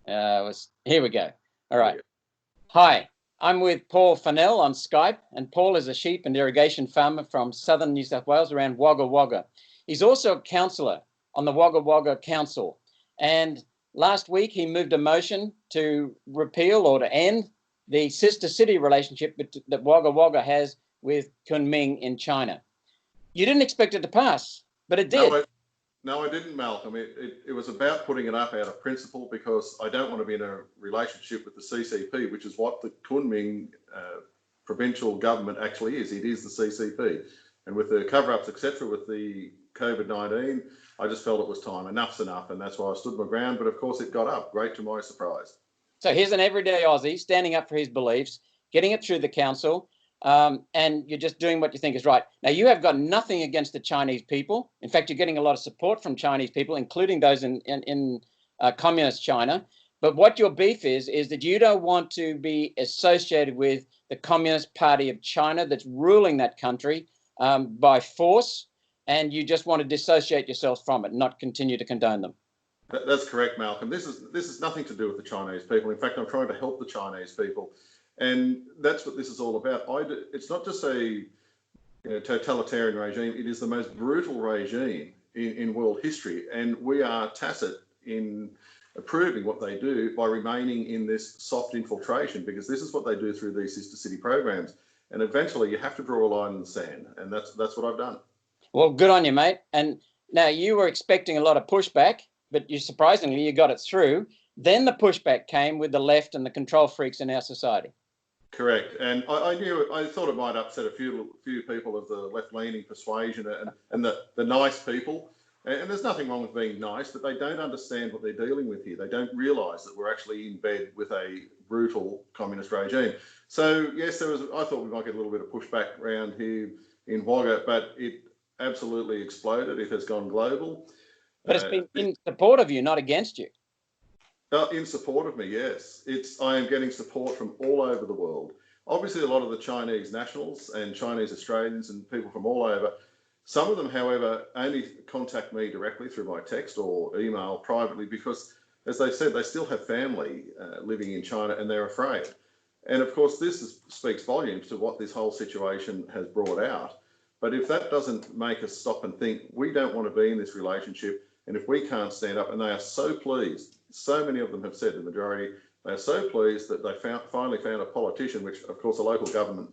Here we go. All right. Hi, I'm with Paul Funnell on Skype, and Paul is a sheep and irrigation farmer from southern New South Wales around Wagga Wagga. He's also a councillor on the Wagga Wagga Council, and last week he moved a motion to repeal or to end the sister city relationship that Wagga Wagga has with Kunmin in China. You didn't expect it to pass, but it did. No, I didn't, Malcolm. It was about putting it up out of principle, because I don't want to be in a relationship with the CCP, which is what the Kunmin provincial government actually is. It is the CCP. And with the cover-ups, etc., with the COVID-19, I just felt it was time. Enough's enough, and that's why I stood my ground. But of course, it got up, great to my surprise. So here's an everyday Aussie standing up for his beliefs, getting it through the council, and you're just doing what you think is right. Now, you have got nothing against the Chinese people. In fact, you're getting a lot of support from Chinese people, including those in communist China. But what your beef is that you don't want to be associated with the Communist Party of China that's ruling that country by force, and you just want to dissociate yourselves from it, not continue to condone them. That's correct, Malcolm. This is nothing to do with the Chinese people. In fact, I'm trying to help the Chinese people. And that's what this is all about. It's not just a totalitarian regime. It is the most brutal regime in world history. And we are tacit in approving what they do by remaining in this soft infiltration, because this is what they do through these sister city programs. And eventually you have to draw a line in the sand. And that's what I've done. Well, good on you, mate. And now you were expecting a lot of pushback, but surprisingly, you got it through. Then the pushback came with the left and the control freaks in our society. Correct, and I thought it might upset a few people of the left-leaning persuasion and the nice people. And there's nothing wrong with being nice, but they don't understand what they're dealing with here. They don't realise that we're actually in bed with a brutal communist regime. So yes, I thought we might get a little bit of pushback around here in Wagga, but it absolutely exploded. It has gone global. But it's been in support of you, not against you. In support of me, yes. I am getting support from all over the world. Obviously, a lot of the Chinese nationals and Chinese Australians and people from all over. Some of them, however, only contact me directly through my text or email privately because, as they said, they still have family living in China and they're afraid. And of course, this speaks volumes to what this whole situation has brought out. But if that doesn't make us stop and think, we don't want to be in this relationship, and if we can't stand up, and they are so pleased, so many of them have said, the majority, they are so pleased that they finally found a politician, which of course a local government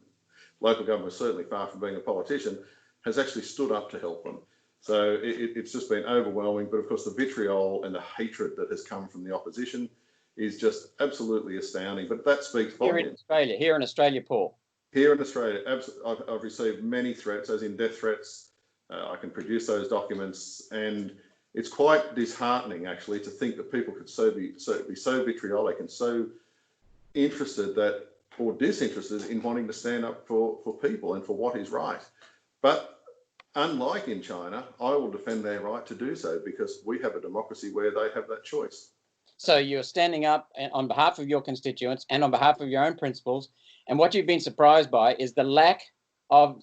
is certainly far from being a politician, has actually stood up to help them. So it's just been overwhelming. But of course the vitriol and the hatred that has come from the opposition is just absolutely astounding. But that speaks volumes. Here in Australia, Paul. Here in Australia, I've received many threats, as in death threats. I can produce those documents, and it's quite disheartening, actually, to think that people could be so vitriolic and so interested or disinterested in wanting to stand up for people and for what is right. But unlike in China, I will defend their right to do so, because we have a democracy where they have that choice. So you're standing up on behalf of your constituents and on behalf of your own principles. And what you've been surprised by is the lack of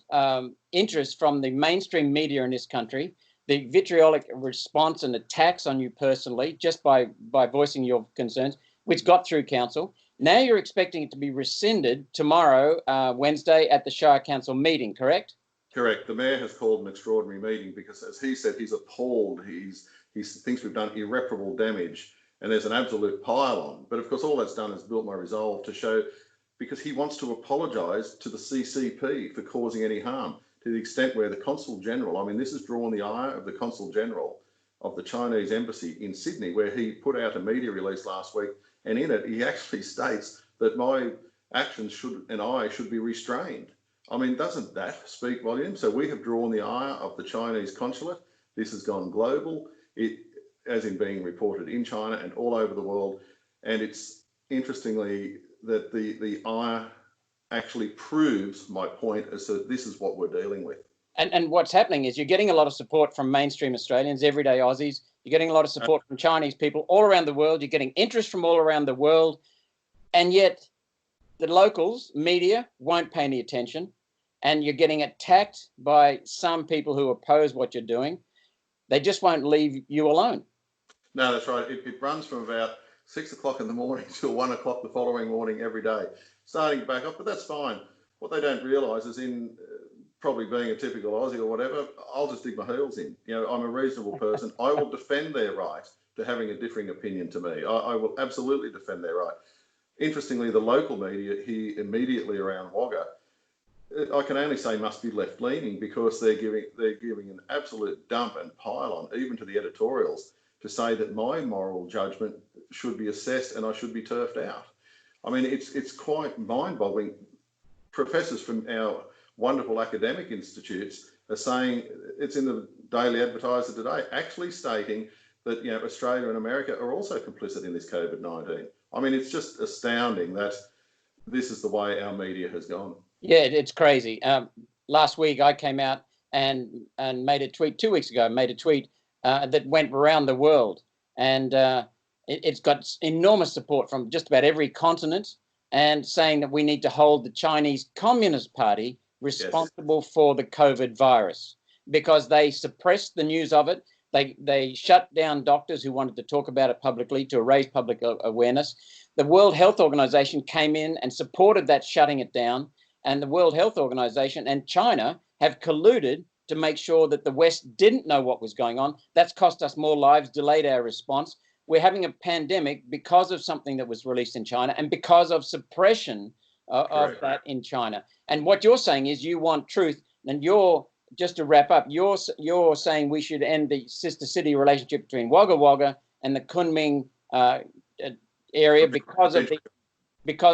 interest from the mainstream media in this country, the vitriolic response and attacks on you personally just by voicing your concerns, which got through council. Now you're expecting it to be rescinded tomorrow, Wednesday, at the Shire Council meeting, correct? Correct. The Mayor has called an extraordinary meeting because, as he said, he's appalled. He thinks we've done irreparable damage, and there's an absolute pile-on. But of course, all that's done is built my resolve to show, because he wants to apologise to the CCP for causing any harm, to the extent where the Consul General, I mean, this has drawn the ire of the Consul General of the Chinese Embassy in Sydney, where he put out a media release last week, and in it he actually states that my actions should be restrained. I mean, doesn't that speak volumes? So we have drawn the ire of the Chinese consulate. This has gone global, as in being reported in China and all over the world. And it's interestingly that the ire actually proves my point as to this is what we're dealing with. And what's happening is you're getting a lot of support from mainstream Australians, everyday Aussies. You're getting a lot of support from Chinese people all around the world. You're getting interest from all around the world. And yet the locals, media, won't pay any attention. And you're getting attacked by some people who oppose what you're doing. They just won't leave you alone. No, that's right. It runs from about 6 o'clock in the morning till 1 o'clock the following morning every day, starting to back up, but that's fine. What they don't realise is probably being a typical Aussie or whatever, I'll just dig my heels in. You know, I'm a reasonable person. I will defend their right to having a differing opinion to me. I will absolutely defend their right. Interestingly, the local media here immediately around Wagga, I can only say must be left-leaning, because they're giving an absolute dump and pile on, even to the editorials, to say that my moral judgment should be assessed and I should be turfed out. I mean, it's quite mind-boggling. Professors from our wonderful academic institutes are saying, it's in the Daily Advertiser today, actually stating that, you know, Australia and America are also complicit in this COVID-19. I mean, it's just astounding that this is the way our media has gone. Yeah, it's crazy. Last week I came out and made a tweet, 2 weeks ago, made a tweet that went around the world, and it's got enormous support from just about every continent, and saying that we need to hold the Chinese Communist Party responsible for the COVID virus, because they suppressed the news of it. They shut down doctors who wanted to talk about it publicly to raise public awareness. The World Health Organization came in and supported that shutting it down, and the World Health Organization and China have colluded to make sure that the West didn't know what was going on. That's cost us more lives, delayed our response. We're having a pandemic because of something that was released in China and because of suppression of that in China. And what you're saying is you want truth, and you're, just to wrap up, you're saying we should end the sister city relationship between Wagga Wagga and the Kunmin area because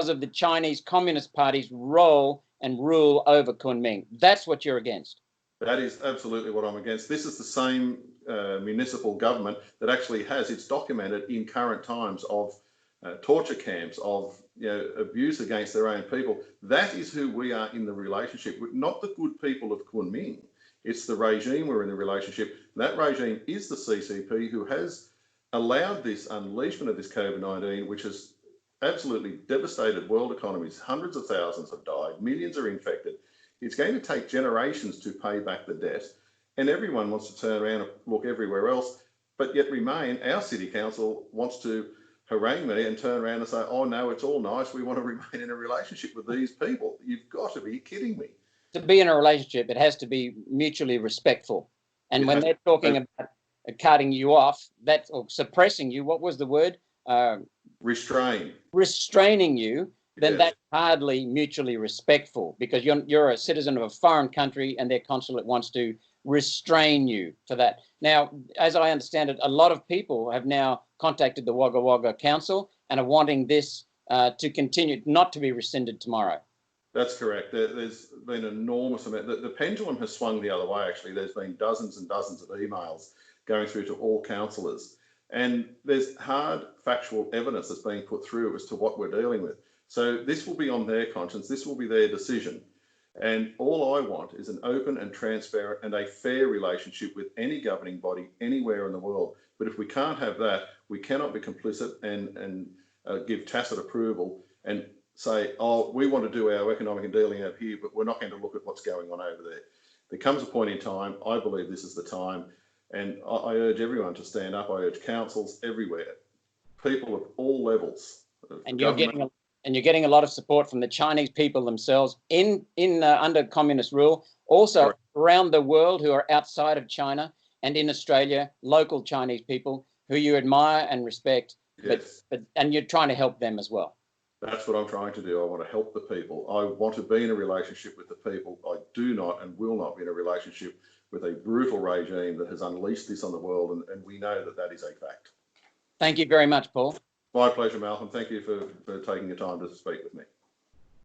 of the Chinese Communist Party's role and rule over Kunmin. That's what you're against. That is absolutely what I'm against. This is the same municipal government that actually has, it's documented in current times, of torture camps, of, you know, abuse against their own people. That is who we are in the relationship with, not the good people of Kunmin. It's the regime we're in the relationship. That regime is the CCP, who has allowed this unleashment of this COVID-19, which has absolutely devastated world economies. Hundreds of thousands have died, millions are infected. It's going to take generations to pay back the debt, and everyone wants to turn around and look everywhere else, but yet remain, our city council wants to harangue me and turn around and say, oh no, it's all nice, we want to remain in a relationship with these people. You've got to be kidding me. To be in a relationship, it has to be mutually respectful. And when they're talking about cutting you off, or suppressing you, what was the word? Restraining you, then that's hardly mutually respectful, because you're a citizen of a foreign country and their consulate wants to restrain you for that. Now, as I understand it, a lot of people have now contacted the Wagga Wagga Council and are wanting this to continue, not to be rescinded tomorrow. That's correct. There's been an enormous amount. The pendulum has swung the other way, actually. There's been dozens and dozens of emails going through to all councillors. And there's hard factual evidence that's being put through as to what we're dealing with. So this will be on their conscience. This will be their decision. And all I want is an open and transparent and a fair relationship with any governing body anywhere in the world. But if we can't have that, we cannot be complicit and give tacit approval and say, oh, we want to do our economic and dealing out here, but we're not going to look at what's going on over there. There comes a point in time, I believe this is the time, and I urge everyone to stand up. I urge councils everywhere, people of all levels. And you're getting a lot of support from the Chinese people themselves under communist rule, also around the world who are outside of China, and in Australia, local Chinese people who you admire and respect, and you're trying to help them as well. That's what I'm trying to do. I want to help the people. I want to be in a relationship with the people. I do not and will not be in a relationship with a brutal regime that has unleashed this on the world, and we know that that is a fact. Thank you very much, Paul. My pleasure, Malcolm. Thank you for taking the time to speak with me.